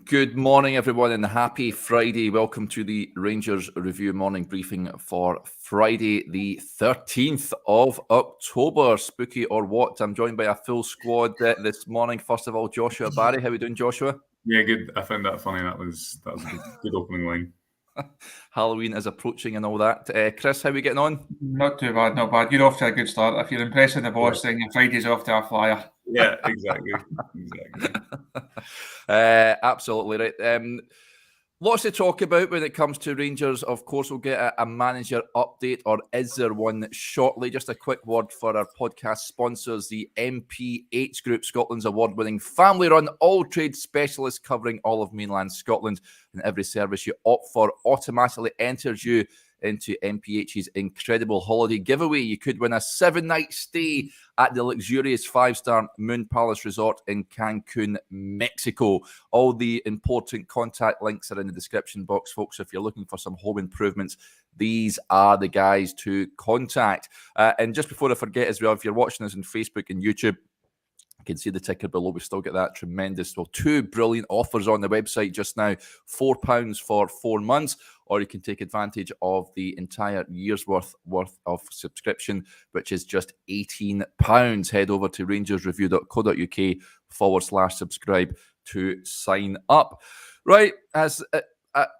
Good morning, everyone, and happy Friday. Welcome to the Rangers Review morning briefing for Friday, the 13th of October. Spooky or what? I'm joined by a full squad this morning. First of all, Joshua Barry. How are we doing, Joshua? Yeah, good. I found that funny. That was a good opening line. Halloween is approaching and all that. Chris, how are we getting on? Not too bad, not bad. You're off to a good start. If you're impressing the boss, then your Friday's off to a flyer. Yeah, exactly. Absolutely right. Lots to talk about when it comes to Rangers. Of course, we'll get a manager update, or is there one shortly? Just a quick word for our podcast sponsors, the MPH Group, Scotland's award-winning family-run all-trade specialist covering all of mainland Scotland. And every service you opt for automatically enters you into MPH's incredible holiday giveaway. You could win a 7-night stay at the luxurious 5-star Moon Palace Resort in Cancun, Mexico. All the important contact links are in the description box, folks. If you're looking for some home improvements, these are the guys to contact. And just before I forget as well, if you're watching us on Facebook and YouTube, you can see the ticker below. We still get that tremendous, two brilliant offers on the website just now. £4 for 4 months, or you can take advantage of the entire year's worth of subscription, which is just £18. Head over to rangersreview.co.uk/subscribe to sign up. Right, as a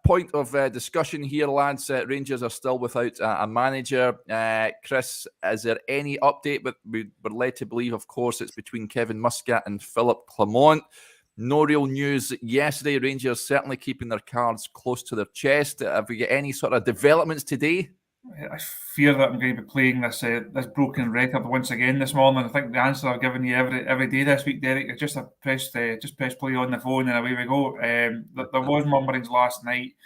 point of discussion here, lads, Rangers are still without a manager. Chris, is there any update? But we were led to believe, of course, it's between Kevin Muscat and Philip Clement. No real news yesterday. Rangers certainly keeping their cards close to their chest. Have we got any sort of developments today? I fear that I'm going to be playing this broken record once again this morning. I think the answer I've given you every day this week, Derek, is just press play on the phone and away we go. There was murmurings last night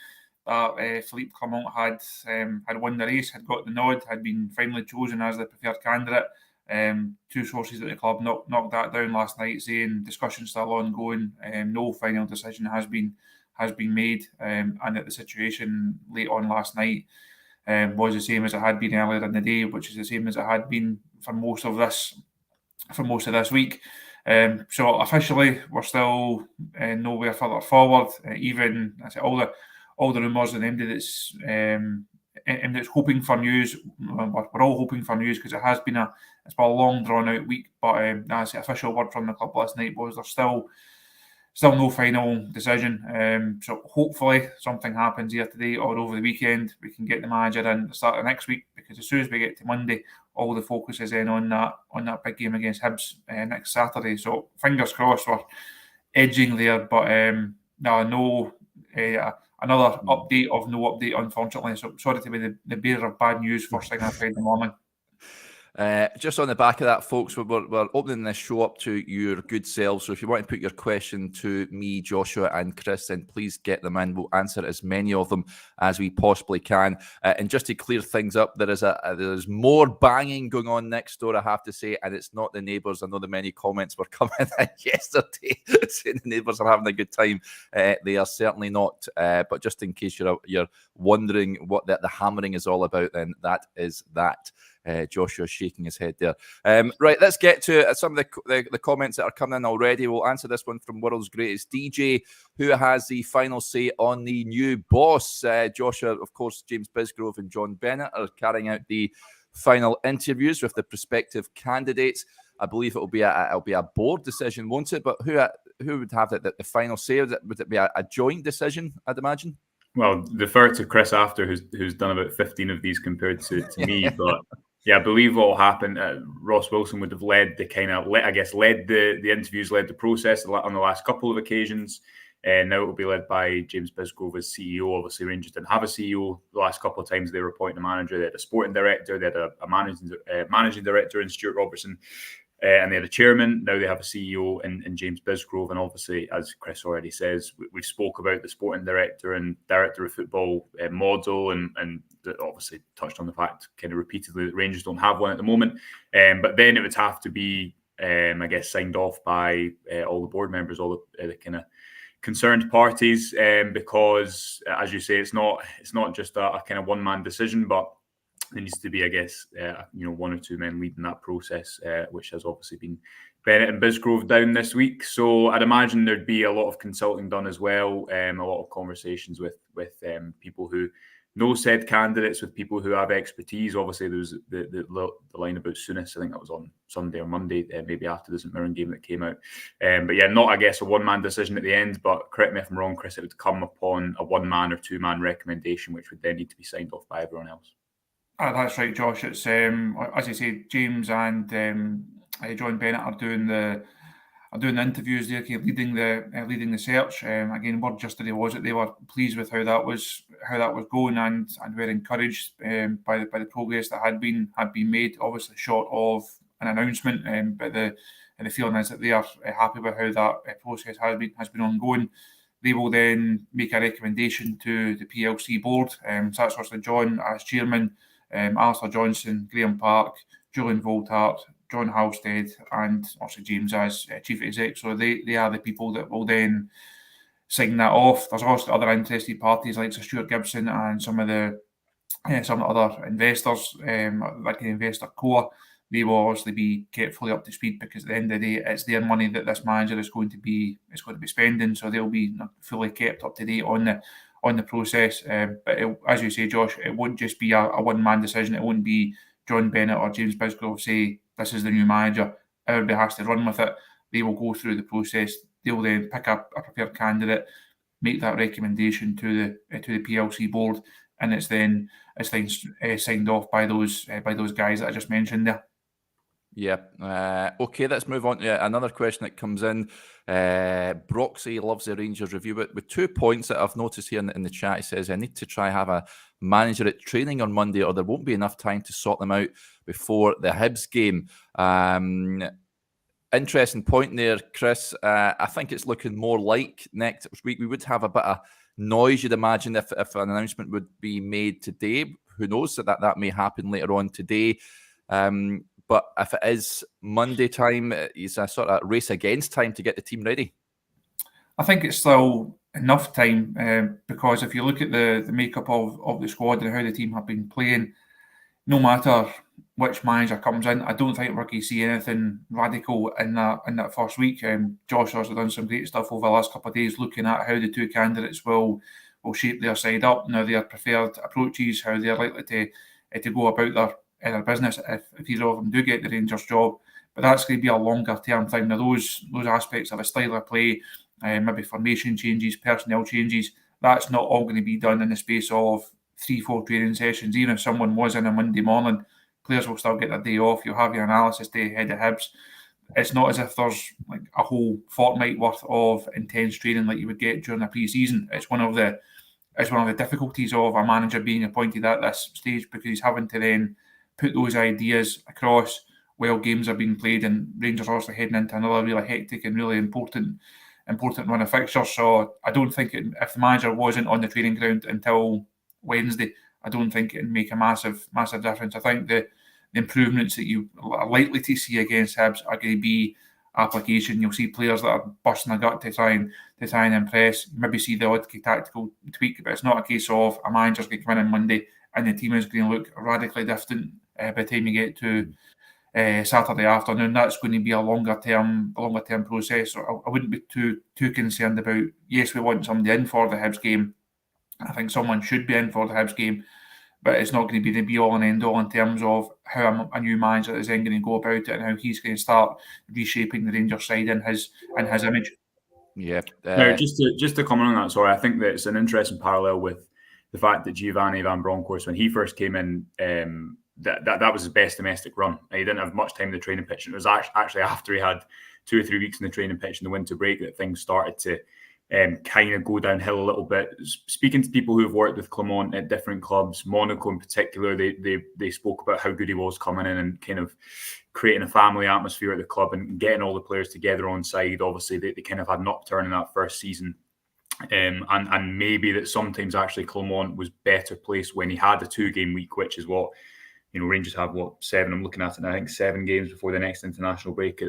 that Philippe Clement had won the race, had got the nod, had been finally chosen as the preferred candidate. Two sources at the club knocked that down last night, saying discussions still ongoing. No final decision has been made, and that the situation late on last night was the same as it had been earlier in the day, which is the same as it had been for most of this week. So officially, we're still nowhere further forward. Even I say all the rumours and MD that's hoping for news. We're all hoping for news because it's been a long drawn out week. But as the official word from the club last night was there's still no final decision. So hopefully something happens here today or over the weekend. We can get the manager in at the start of next week, because as soon as we get to Monday, all the focus is in on that big game against Hibs next Saturday. So fingers crossed we're edging there. But another update of no update, unfortunately. So sorry to be the bearer of bad news first thing on Friday morning. Just on the back of that, folks, we're opening this show up to your good selves. So if you want to put your question to me, Joshua, and Chris, then please get them in. We'll answer as many of them as we possibly can. And just to clear things up, there's more banging going on next door, I have to say, and it's not the neighbours. I know the many comments were coming in yesterday saying the neighbours are having a good time. They are certainly not. But just in case you're wondering what the hammering is all about, then that is that. Joshua's shaking his head there. Right, let's get to some of the comments that are coming in already. We'll answer this one from World's Greatest DJ, who has the final say on the new boss. Joshua, of course, James Bisgrove and John Bennett are carrying out the final interviews with the prospective candidates. I believe it'll be a board decision, won't it? But who would have the final say? Would it be a joint decision, I'd imagine? Well, defer to Chris after, who's done about 15 of these compared to me, but yeah, I believe what will happen, Ross Wilson would have led the interviews, led the process on the last couple of occasions. And now it will be led by James Bisgrove as CEO. Obviously, Rangers didn't have a CEO the last couple of times they were appointing a manager. They had a sporting director, they had a managing director in Stuart Robertson, and they had a chairman. Now they have a CEO in James Bisgrove. And obviously, as Chris already says, we've spoke about the sporting director and director of football model, and obviously touched on the fact kind of repeatedly that Rangers don't have one at the moment. But then it would have to be, I guess, signed off by all the board members, all the kind of concerned parties, because, as you say, it's not just a kind of one-man decision, but there needs to be, I guess, one or two men leading that process, which has obviously been Bennett and Bisgrove down this week. So I'd imagine there'd be a lot of consulting done as well, a lot of conversations with people who know said candidates, with people who have expertise. Obviously, there was the line about Souness. I think that was on Sunday or Monday, maybe after the St Mirren game that came out. But yeah, not, I guess, a one-man decision at the end, but correct me if I'm wrong, Chris, it would come upon a one-man or two-man recommendation, which would then need to be signed off by everyone else. That's right, Josh. It's as you say, James and John Bennett are doing the interviews. They're leading the search. Again, word yesterday was that they were pleased with how that was going, and were encouraged by the progress that had been made. Obviously, short of an announcement, but the feeling is that they are happy with how that process has been ongoing. They will then make a recommendation to the PLC board. So that's obviously John as chairman, Alistair Johnson, Graham Park, Julian Voltart, John Halstead, and also James as chief exec. So they are the people that will then sign that off. There's also other interested parties like Stuart Gibson and some of the other investors, like the investor core. They will obviously be kept fully up to speed, because at the end of the day, it's their money that this manager is going to be spending. So they'll be fully kept up to date on the process. But as you say, Josh, it won't just be a one-man decision. It won't be John Bennett or James Bisgrove say this is the new manager. Everybody has to run with it. They will go through the process. They'll then pick up a prepared candidate, make that recommendation to the PLC board, and it's then signed off by those guys that I just mentioned there. Yeah. Okay, let's move on to another question that comes in. Broxy loves the Rangers review, but with 2 points that I've noticed here in the chat. He says, I need to try have a manager at training on Monday, or there won't be enough time to sort them out before the Hibs game. Interesting point there, Chris. I think it's looking more like next week we would have a bit of noise, you'd imagine, if an announcement would be made today. Who knows, that may happen later on today. But if it is Monday time, it's a sort of race against time to get the team ready. I think it's still enough time, because if you look at the makeup of the squad and how the team have been playing, no matter which manager comes in, I don't think we're going to see anything radical in that first week. Josh has done some great stuff over the last couple of days, looking at how the two candidates will shape their side up, now their preferred approaches, how they're likely to go about their business if either of them do get the Rangers job. But that's going to be a longer term thing. Now those aspects of a style of play, maybe formation changes, personnel changes, that's not all going to be done in the space of 3-4 training sessions. Even if someone was in a Monday morning, players will still get their day off. You'll have your analysis day ahead of Hibs. It's not as if there's like a whole fortnight worth of intense training like you would get during a pre-season. It's one of the difficulties of a manager being appointed at this stage, because he's having to then put those ideas across while games are being played, and Rangers are also heading into another really hectic and really important run of fixtures. So I don't think if the manager wasn't on the training ground until Wednesday, I don't think it'd make a massive difference. I think the improvements that you are likely to see against Hibs are going to be application. You'll see players that are busting a gut to try and impress. Maybe see the odd tactical tweak, but it's not a case of a manager's going to come in on Monday and the team is going to look radically different by the time you get to Saturday afternoon. That's going to be a longer term process. So I wouldn't be too concerned about, yes, we want somebody in for the Hibs game. I think someone should be in for the Hibs game, but it's not going to be the be all and end all in terms of how a new manager is then going to go about it and how he's going to start reshaping the Rangers side in his image. Yeah. Now, just to comment on that, sorry, I think that it's an interesting parallel with the fact that Giovanni Van Bronckhorst, when he first came in, that was his best domestic run. He didn't have much time in the training pitch, and it was actually after he had 2 or 3 weeks in the training pitch in the winter break that things started to kind of go downhill a little bit. Speaking to people who have worked with Clement at different clubs, Monaco in particular, they spoke about how good he was coming in and kind of creating a family atmosphere at the club and getting all the players together on side. Obviously, they kind of had an upturn in that first season. And maybe that sometimes actually Clement was better placed when he had a 2-game week, which is what, Rangers have, 7? I'm looking at it now. I think 7 games before the next international break,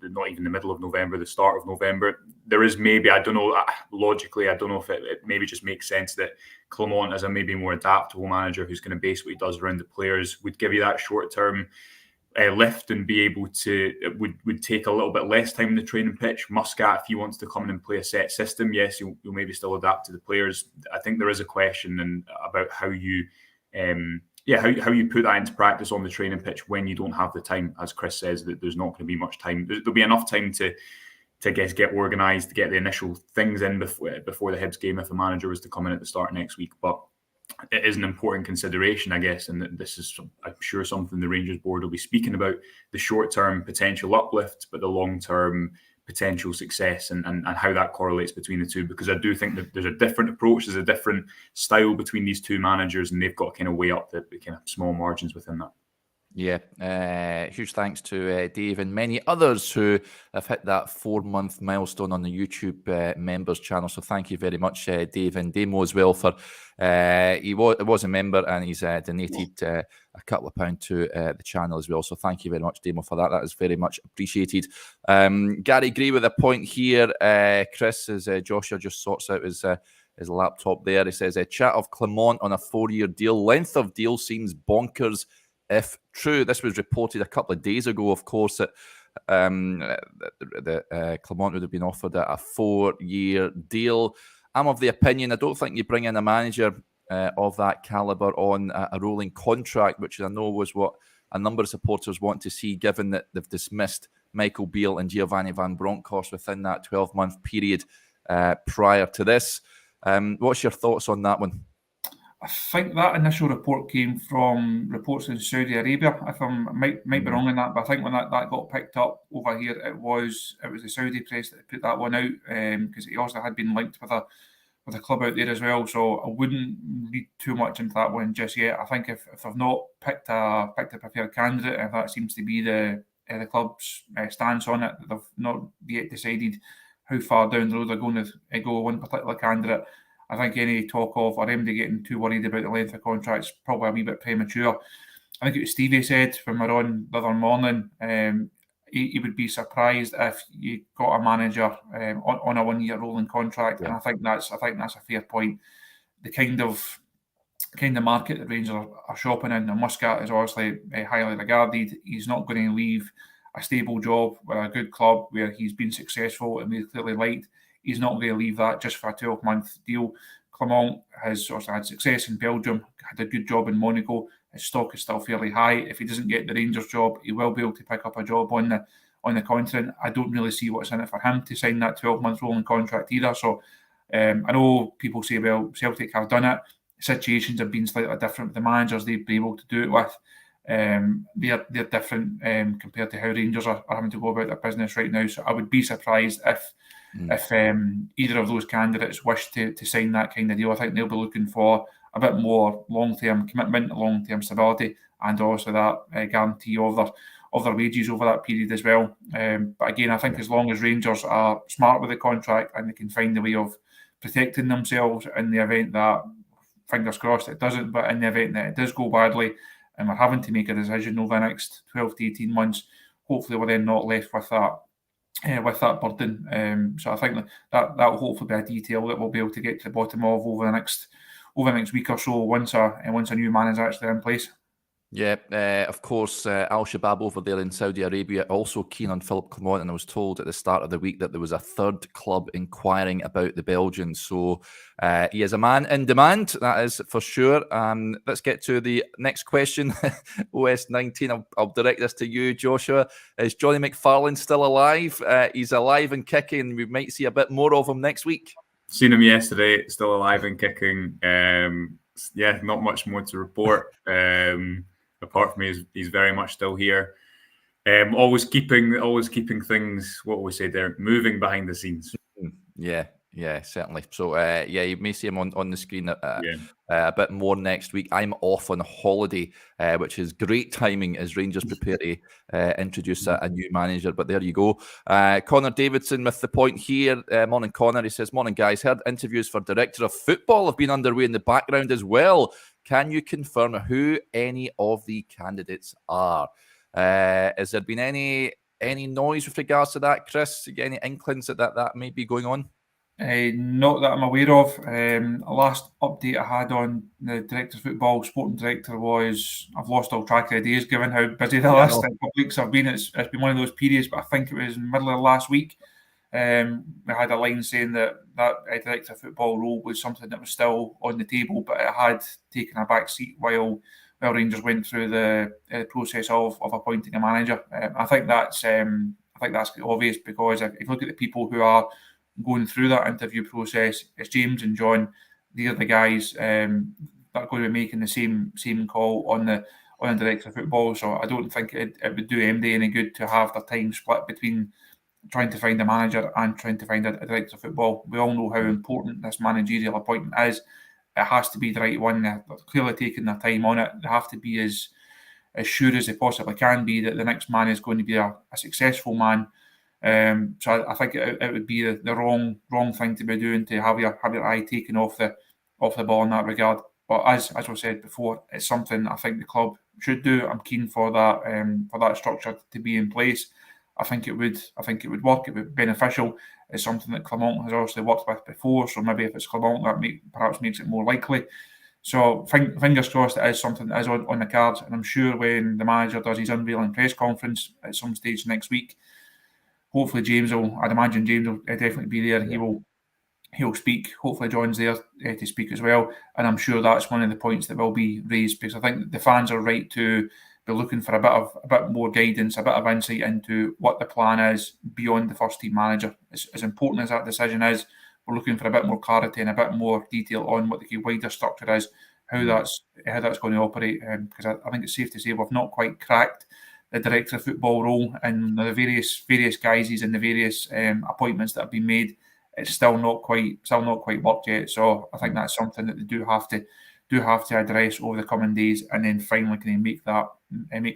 not even the middle of November, the start of November. There is maybe, I don't know, logically, I don't know if it maybe just makes sense that Clement, as a maybe more adaptable manager who's going to base what he does around the players, would give you that short-term lift and be able to, it would take a little bit less time in the training pitch. Muscat, if he wants to come in and play a set system, yes, you'll maybe still adapt to the players. I think there is a question about how you how you put that into practice on the training pitch when you don't have the time. As Chris says, that there's not going to be much time. There'll be enough time to get organised, to get the initial things in before the Hibs game if a manager was to come in at the start of next week. But it is an important consideration, I guess, and this is, I'm sure, something the Rangers board will be speaking about: the short-term potential uplift, but the long-term potential success, and how that correlates between the two. Because I do think that there's a different approach, there's a different style between these two managers, and they've got to kind of weigh up the kind of small margins within that. Yeah, huge thanks to Dave and many others who have hit that 4-month milestone on the YouTube members channel. So thank you very much, Dave, and Damo as well, for he was a member and he's donated a couple of pounds to the channel as well. So thank you very much, Damo, for that. That is very much appreciated. Gary, agree with a point here, Chris, as Joshua just sorts out his laptop there. He says, chat of Clement on a 4-year deal. Length of deal seems bonkers if true. This was reported a couple of days ago, of course, that Clement would have been offered a 4-year deal. I'm of the opinion, I don't think you bring in a manager of that calibre on a rolling contract, which I know was what a number of supporters want to see, given that they've dismissed Michael Beale and Giovanni Van Bronckhorst within that 12-month period prior to this. What's your thoughts on that one? I think that initial report came from reports in Saudi Arabia. If I might be wrong in that, but I think when that got picked up over here, it was the Saudi press that put that one out, because he also had been linked with a club out there as well. So I wouldn't read too much into that one just yet. I think if I've not picked a preferred candidate, if that seems to be the club's stance on it, they've not yet decided how far down the road they're going to go one particular candidate. I think any talk of or anybody getting too worried about the length of contracts probably a wee bit premature. I think it was Stevie said when we were on the other morning, he would be surprised if you got a manager on a 1-year rolling contract, and I think that's a fair point. The kind of market that Rangers are shopping in, and Muscat is obviously highly regarded. He's not going to leave a stable job with a good club where he's been successful and we've clearly liked. He's not going to leave that just for a 12-month deal. Clement has also had success in Belgium, had a good job in Monaco. His stock is still fairly high. If he doesn't get the Rangers job, he will be able to pick up a job on the continent. I don't really see what's in it for him to sign that 12-month rolling contract either. So I know people say, well, Celtic have done it. Situations have been slightly different. The managers they've been able to do it with, they're different compared to how Rangers are having to go about their business right now. So I would be surprised if either of those candidates wish to sign that kind of deal. I think they'll be looking for a bit more long-term commitment, long-term stability, and also that guarantee of their wages over that period as well. But again, I think as long as Rangers are smart with the contract and they can find a way of protecting themselves in the event that, fingers crossed, it doesn't, but in the event that it does go badly and we're having to make a decision over the next 12 to 18 months, hopefully we're then not left with that burden. So I think that will hopefully be a detail that we'll be able to get to the bottom of over the next week or so once a new man is actually in place. Yeah, of course, Al-Shabaab over there in Saudi Arabia also keen on Philippe Clement, and I was told at the start of the week that there was a third club inquiring about the Belgian. So he is a man in demand, that is for sure. Let's get to the next question. OS19, I'll direct this to you, Joshua. Is Johnny McFarlane still alive? He's alive and kicking. We might see a bit more of him next week. Seen him yesterday, still alive and kicking. Yeah, not much more to report. Apart from he's very much still here. Always keeping things, what we say there, moving behind the scenes. Yeah, certainly. So, you may see him on the screen a bit more next week. I'm off on holiday, which is great timing as Rangers prepare to introduce a new manager. But there you go. Connor Davidson with the point here. Morning, Connor. He says, morning, guys. Heard interviews for Director of Football have been underway in the background as well. Can you confirm who any of the candidates are? Has there been any noise with regards to that, Chris? Any inklings that may be going on? Not that I'm aware of. The last update I had on the director of football, sporting director, was I've lost all track of the days given how busy the last couple of weeks have been. It's been one of those periods, but I think it was in the middle of last week. We had a line saying that director of football role was something that was still on the table, but it had taken a back seat while Rangers went through the process of appointing a manager. I think that's obvious, because if you look at the people who are going through that interview process, it's James and John. These are the guys that are going to be making the same call on the director of football. So I don't think it would do MD any good to have their time split between trying to find a manager and trying to find a director of football. We all know how important this managerial appointment is. It has to be the right one. They're clearly taking their time on it. They have to be as sure as they possibly can be that the next man is going to be a successful man. So I think it would be the wrong thing to be doing, to have your eye taken off the ball in that regard. But as we said before, it's something I think the club should do. I'm keen for that structure to be in place. I think it would work. It would be beneficial. It's something that Clement has obviously worked with before, so maybe if it's Clement, that perhaps makes it more likely. So fingers crossed it is something that is on the cards, and I'm sure when the manager does his unveiling press conference at some stage next week, hopefully I'd imagine James will definitely be there. Yeah. He'll speak. Hopefully John's there to speak as well, and I'm sure that's one of the points that will be raised, because I think the fans are right to be looking for a bit more guidance, a bit of insight into what the plan is beyond the first team manager. As important as that decision is, we're looking for a bit more clarity and a bit more detail on what the wider structure is, how that's going to operate. Because I think it's safe to say we've not quite cracked the director of football role and the various guises and the various appointments that have been made. It's still not quite worked yet. So I think that's something that they do have to address over the coming days, and then finally can make that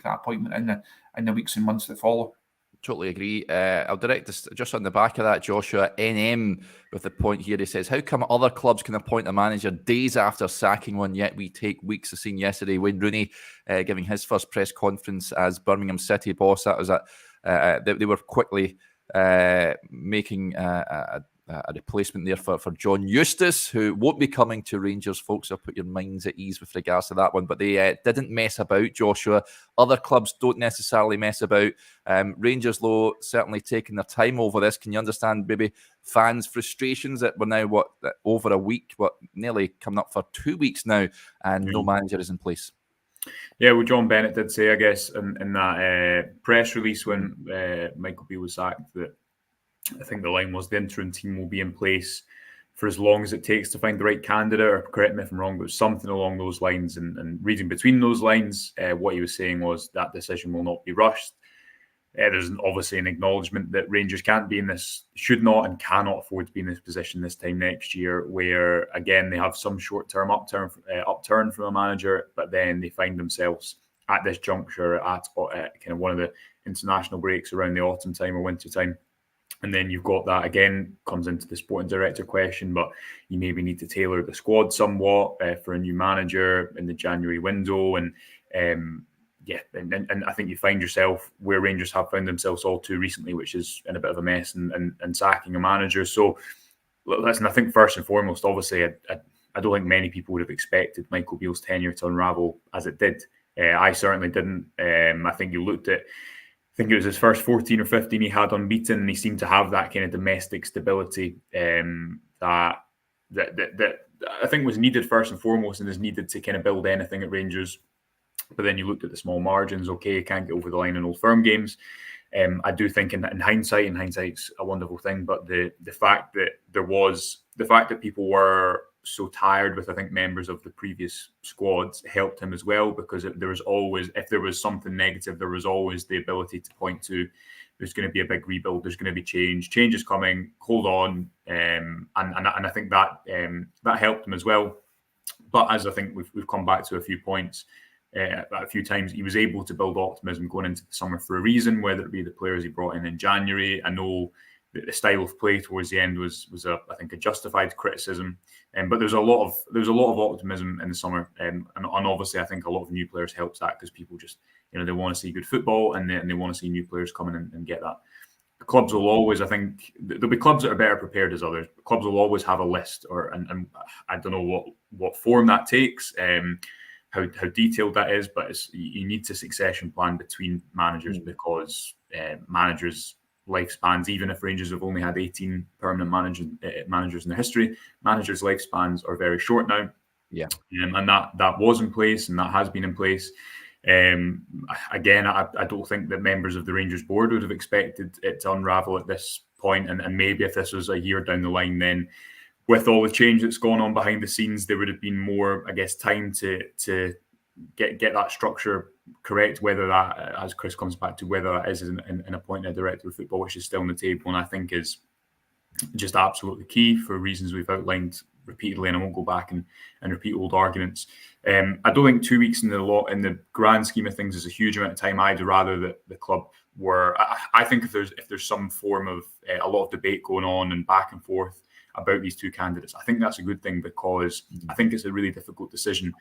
appointment in the weeks and months that follow. Totally agree. I'll direct this just on the back of that, Joshua. NM with the point here. He says, how come other clubs can appoint a manager days after sacking one, yet we take weeks? I've seen yesterday Wayne Rooney giving his first press conference as Birmingham City boss. That was they were quickly making a replacement there for John Eustace, who won't be coming to Rangers, folks. So put your minds at ease with regards to that one. But they didn't mess about, Joshua. Other clubs don't necessarily mess about. Rangers, though, certainly taking their time over this. Can you understand maybe fans' frustrations that we're now, over a week, nearly coming up for 2 weeks now, and no manager is in place? Yeah, well, John Bennett did say, I guess, in that press release when Michael Beale was sacked, that I think the line was the interim team will be in place for as long as it takes to find the right candidate, or correct me if I'm wrong, but something along those lines. And reading between those lines, what he was saying was that decision will not be rushed. There's obviously an acknowledgement that Rangers should not and cannot afford to be in this position this time next year, where, again, they have some short-term upturn from a manager, but then they find themselves at this juncture at kind of one of the international breaks around the autumn time or winter time. And then you've got that, again, comes into the sporting director question, but you maybe need to tailor the squad somewhat for a new manager in the January window. And and I think you find yourself where Rangers have found themselves all too recently, which is in a bit of a mess and sacking a manager. So, listen, I think first and foremost, obviously, I don't think many people would have expected Michael Beale's tenure to unravel as it did. I certainly didn't. I think you looked at, I think it was his first 14 or 15 he had unbeaten, and he seemed to have that kind of domestic stability that I think was needed first and foremost, and is needed to kind of build anything at Rangers. But then you looked at the small margins. Okay, can't get over the line in Old Firm games. I do think in hindsight's a wonderful thing, but the fact that people were so tired with, I think, members of the previous squads helped him as well, because if there was something negative, there was always the ability to point to, there's going to be a big rebuild, there's going to be change is coming, hold on, and I think that helped him as well. But as I think we've come back to a few points, a few times, he was able to build optimism going into the summer for a reason, whether it be the players he brought in January. I know that the style of play towards the end was I think a justified criticism, but there's a lot of optimism in the summer, and obviously I think a lot of new players helps that, because people just, they want to see good football, and they want to see new players come in and get that. clubs will always, I think, there'll be clubs that are better prepared as others. Clubs will always have a list, and I don't know what form that takes, how detailed that is, but you need to succession plan between managers because managers' lifespans, even if Rangers have only had 18 permanent managers in their history, managers' lifespans are very short now. Yeah, and that was in place, and that has been in place. Again, I don't think that members of the Rangers board would have expected it to unravel at this point, and maybe if this was a year down the line, then with all the change that's gone on behind the scenes, there would have been more, I guess, time to get that structure correct, whether that, as Chris comes back to, whether that is in appointing a director of football, which is still on the table, and I think is just absolutely key for reasons we've outlined repeatedly, and I won't go back and repeat old arguments. I don't think 2 weeks in the grand scheme of things is a huge amount of time. I'd rather that the club were. I think if there's some form of a lot of debate going on and back and forth about these two candidates, I think that's a good thing, because I think it's a really difficult decision.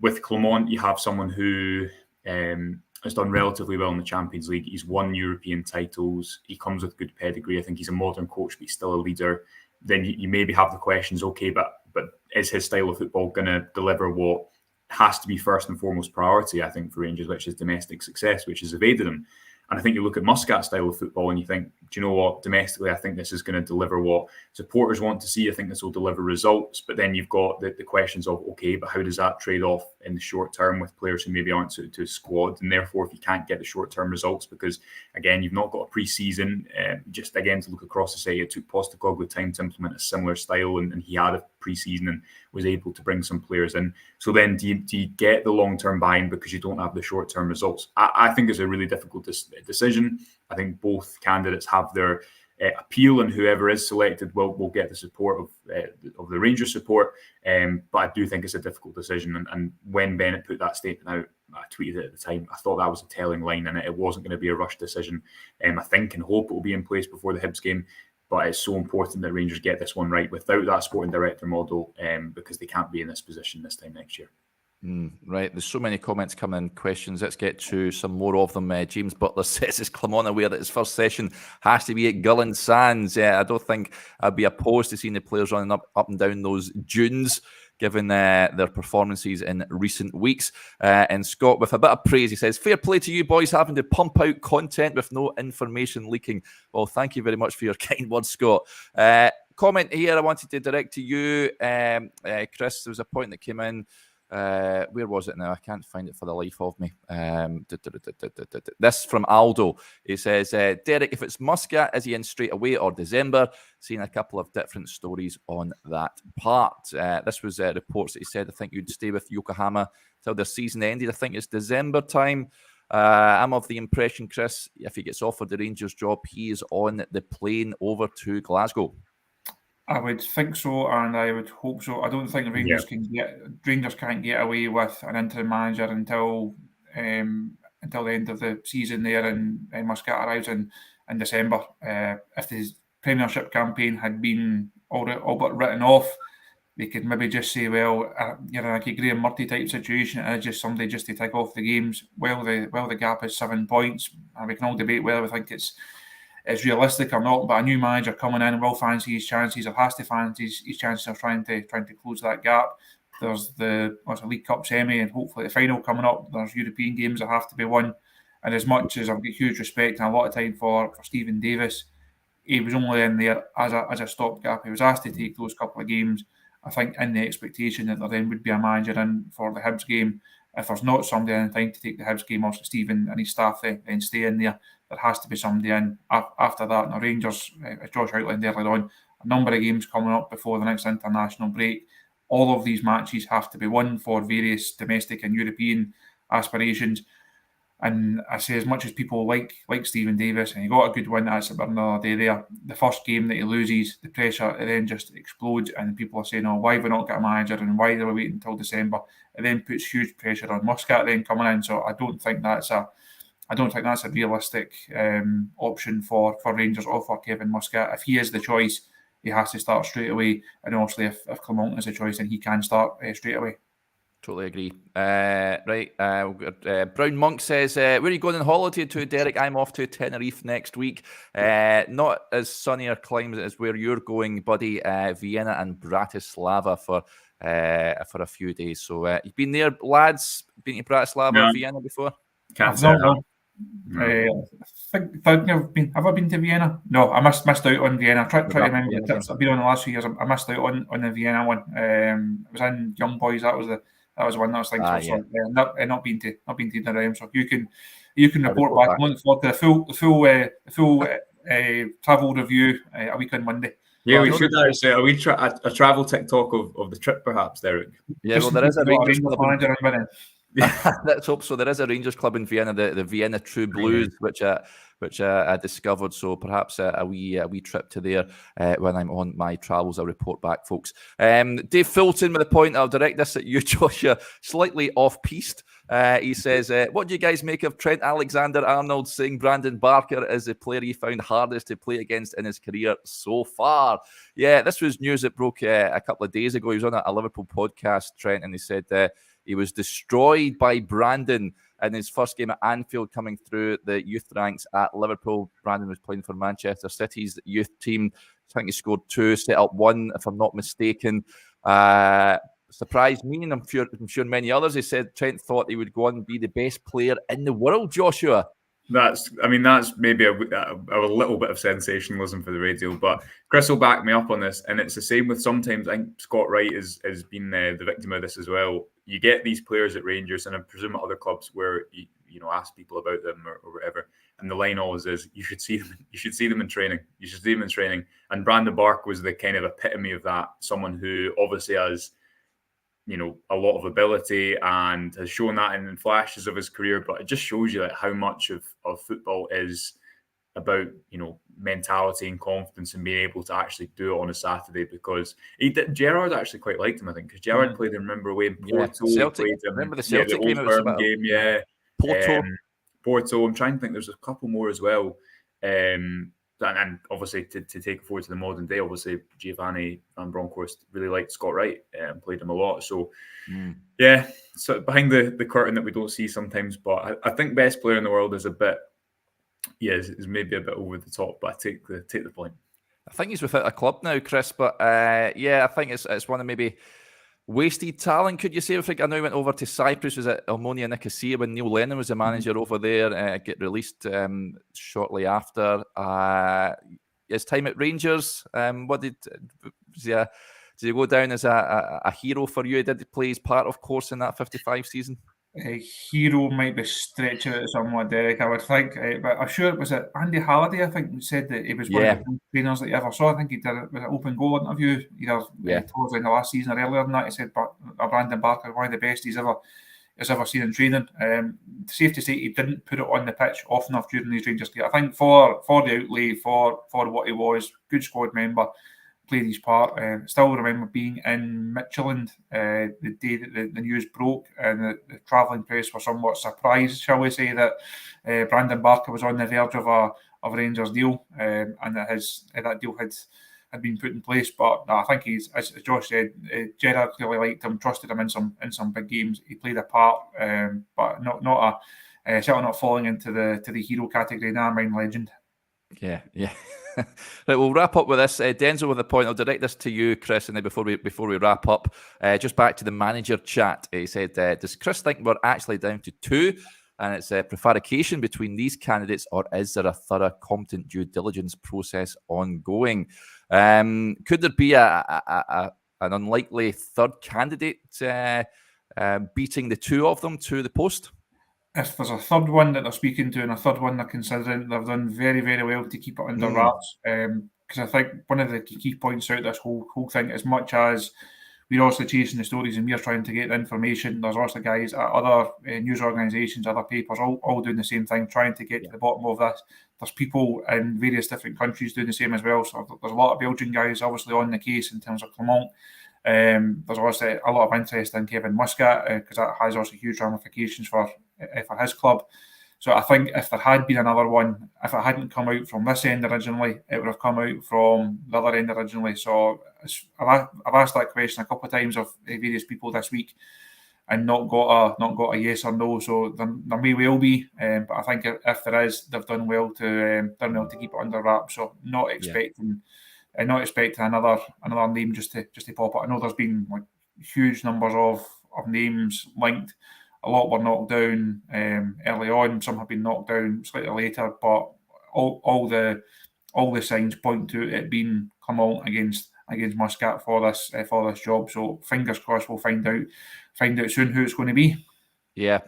With Clement, you have someone who has done relatively well in the Champions League. He's won European titles. He comes with good pedigree. I think he's a modern coach, but he's still a leader. Then you maybe have the questions, okay, but is his style of football going to deliver what has to be first and foremost priority, I think, for Rangers, which is domestic success, which has evaded him. And I think you look at Muscat's style of football and you think, do you know what, domestically, I think this is going to deliver what supporters want to see. I think this will deliver results. But then you've got the questions of, okay, but how does that trade off in the short term with players who maybe aren't suited to a squad? And therefore, if you can't get the short-term results, because, again, you've not got a pre-season, just, again, to look across the site, it took Postecoglou time to implement a similar style, and he had a pre-season and was able to bring some players in. So then do you get the long-term buy-in because you don't have the short-term results? I think it's a really difficult decision. I think both candidates have their appeal, and whoever is selected will get the support of the Rangers support. But I do think it's a difficult decision. And when Bennett put that statement out, I tweeted it at the time, I thought that was a telling line, and it wasn't going to be a rushed decision. I think and hope it will be in place before the Hibs game. But it's so important that Rangers get this one right without that sporting director model, because they can't be in this position this time next year. Right, there's so many comments coming in, questions. Let's get to some more of them. James Butler says, is Clement aware that his first session has to be at Gullen Sands? I don't think I'd be opposed to seeing the players running up and down those dunes, given their performances in recent weeks. And Scott, with a bit of praise, he says, fair play to you boys having to pump out content with no information leaking. Well, thank you very much for your kind words, Scott. Comment here I wanted to direct to you, Chris. There was a point that came in. Where was it now? I can't find it for the life of me. This from Aldo. He says, Derek, if it's Muscat, is he in straight away or December? Seen a couple of different stories on that part. This was reports that he said, I think you'd stay with Yokohama till the season ended. I think it's December time. I'm of the impression, Chris, if he gets offered the Rangers job, he is on the plane over to Glasgow. I would think so, and I would hope so. I don't think Rangers can't get away with an interim manager until the end of the season there, and Muscat arrives in December. If the Premiership campaign had been all but written off, they could maybe just say, well, you're in like a Graham Murty type situation. It's just somebody just to tick off the games. Well, the gap is 7 points, and we can all debate whether we think it's realistic or not, but a new manager coming in will fancy his chances, or has to fancy his chances of trying to close that gap. There's the League Cup semi and hopefully the final coming up. There's European games that have to be won. And as much as I've got huge respect and a lot of time for Stephen Davis, he was only in there as a stopgap. He was asked to take those couple of games, I think, in the expectation that there then would be a manager in for the Hibs game. If there's not somebody in time to take the Hibs game, also Stephen and his staff then stay in there. There has to be somebody in after that. Now, Rangers, as Josh outlined earlier on, a number of games coming up before the next international break. All of these matches have to be won for various domestic and European aspirations. And I say, as much as people like Stephen Davis, and he got a good win at St Mirren the other day there, the first game that he loses, the pressure, it then just explodes, and people are saying, oh, why have we not got a manager, and why are we waiting until December? It then puts huge pressure on Muscat then coming in. So I don't think that's a realistic option for Rangers or for Kevin Muscat. If he is the choice, he has to start straight away. And obviously, if Clement is the choice, then he can start straight away. Totally agree. Right. Brown Monk says, where are you going on holiday to, Derek? I'm off to Tenerife next week. Not as sunny or climes as where you're going, buddy. Vienna and Bratislava for a few days. So you've been there, lads? Been to Bratislava or Vienna before? Can't I've say not. No. I think have I been to Vienna? No, I missed out on Vienna. I tried to remember the trips I've been on the last few years. I missed out on the Vienna one. It was in Young Boys. That was one that I was thinking of. So not been to either. So you can report back. I'm looking forward to the full travel review a week on Monday. Yeah, we should actually a travel TikTok of the trip, perhaps, Derek. Yeah, well, there is a Rangers club manager in Let's hope so. There is a Rangers club in Vienna, the Vienna True Blues, which I discovered. So perhaps a wee trip to there when I'm on my travels. I'll report back, folks. Dave Fulton with a point. I'll direct this at you, Joshua. Slightly off-piste. He says, what do you guys make of Trent Alexander-Arnold saying Brandon Barker is the player he found hardest to play against in his career so far? Yeah, this was news that broke a couple of days ago. He was on a Liverpool podcast, Trent, and he said he was destroyed by Brandon in his first game at Anfield coming through the youth ranks at Liverpool. Brandon was playing for Manchester City's youth team. I think he scored 2, set up 1, if I'm not mistaken. Surprised me, and I'm sure many others. He said Trent thought he would go on and be the best player in the world, Joshua. That's maybe a little bit of sensationalism for the radio, but Chris will back me up on this. And it's the same with sometimes. I think Scott Wright has been the victim of this as well. You get these players at Rangers, and I presume at other clubs where you ask people about them or whatever, and the line always is, you should see them. You should see them in training. You should see them in training. And Brandon Barker was the kind of epitome of that. Someone who obviously has a lot of ability and has shown that in flashes of his career, but it just shows you how much of football is about mentality and confidence and being able to actually do it on a Saturday. Because Gerrard actually quite liked him, I think, because Gerrard played him, remember, away in Porto. Celtic. Remember the Celtic the game? Old Firm game, Porto. Porto. I'm trying to think. There's a couple more as well. And obviously, to take it forward to the modern day, obviously Giovanni Van Bronckhorst really liked Scott Wright and played him a lot. So, so behind the curtain that we don't see sometimes. But I think best player in the world is is maybe a bit over the top. But I take the point. I think he's without a club now, Chris. But I think it's one of maybe wasted talent, could you say? I know he went over to Cyprus, was at Omonia Nicosia when Neil Lennon was the manager over there, get released shortly after. His time at Rangers, did he go down as a hero for you? Did he play his part, of course, in that 55 season? Hero might be stretching it somewhat, Derek, I would think. But I'm sure it was Andy Halliday, I think, who said that he was one of the best trainers that you ever saw. I think he did it with an open goal interview, either towards the end of last season or earlier than that. He said Brandon Barker, one of the best he's ever seen in training. Safe to say he didn't put it on the pitch often enough during his Rangers career. I think for the outlay, for what he was, good squad member, played his part. Still remember being in Midtjylland the day that the news broke, and the travelling press were somewhat surprised, shall we say, that Brandon Barker was on the verge of a Rangers deal, and that deal had been put in place. But I think he's, as Josh said, Gerrard clearly liked him, trusted him in some big games. He played a part, but certainly not falling into the hero category. Nah, mine legend. Yeah. Right, we'll wrap up with this. Denzel with a point. I'll direct this to you, Chris, and then before we wrap up, just back to the manager chat. He said, does Chris think we're actually down to 2? And it's a prevarication between these candidates, or is there a thorough, competent due diligence process ongoing? Could there be an unlikely third candidate beating the 2 of them to the post? If there's a third one that they're speaking to and a third one they're considering, they've done very, very well to keep it under wraps. Because I think one of the key points out this whole thing, as much as we're also chasing the stories and we're trying to get the information, there's also guys at other news organisations, other papers, all doing the same thing, trying to get to the bottom of this. There's people in various different countries doing the same as well. So there's a lot of Belgian guys obviously on the case in terms of Clement. There's also a lot of interest in Kevin Muscat, because that has also huge ramifications for his club. So I think if there had been another one, if it hadn't come out from this end originally, it would have come out from the other end originally. So I've asked that question a couple of times of various people this week, and not got a yes or no. So there may well be, but I think if there is, they've done well to keep it under wraps. So not expecting another name just to pop up. I know there's been like huge numbers of names linked. A lot were knocked down early on. Some have been knocked down slightly later, but all the signs point to it being Clement against Muscat for this job. So fingers crossed we'll find out soon who it's going to be. Yeah,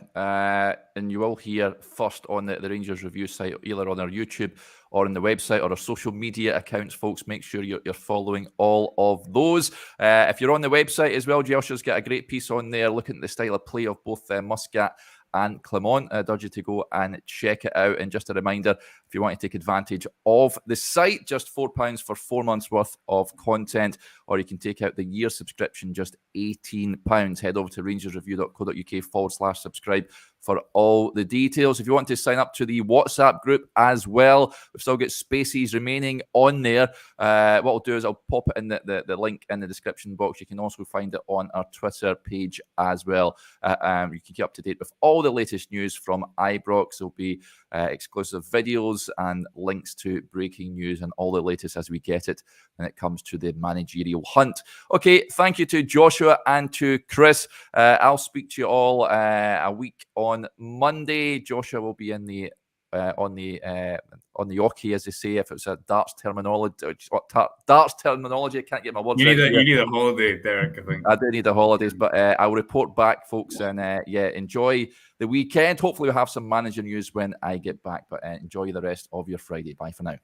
and you will hear first on the Rangers Review site, either on our YouTube or on the website or our social media accounts, folks. Make sure you're following all of those. If you're on the website as well, Jelsha's got a great piece on there looking at the style of play of both Muscat and Clement. I urge you to go and check it out. And just a reminder, if you want to take advantage of the site, just £4 for 4 months worth of content, or you can take out the year subscription, just £18. Head over to rangersreview.co.uk/subscribe for all the details. If you want to sign up to the WhatsApp group as well, we've still got spaces remaining on there. What I'll do is I'll pop it in the link in the description box. You can also find it on our Twitter page as well. You can keep up to date with all the latest news from Ibrox. There'll be exclusive videos and links to breaking news and all the latest as we get it when it comes to the managerial hunt. Okay, thank you to Joshua and to Chris. I'll speak to you all a week on Monday. Joshua will be in the on the Oki, as they say, if it's a darts terminology. Darts terminology. I can't get my words you out. You need a holiday, Derek, I think. I do need the holidays, but I'll report back, folks, and enjoy the weekend. Hopefully we'll have some manager news when I get back, but enjoy the rest of your Friday. Bye for now.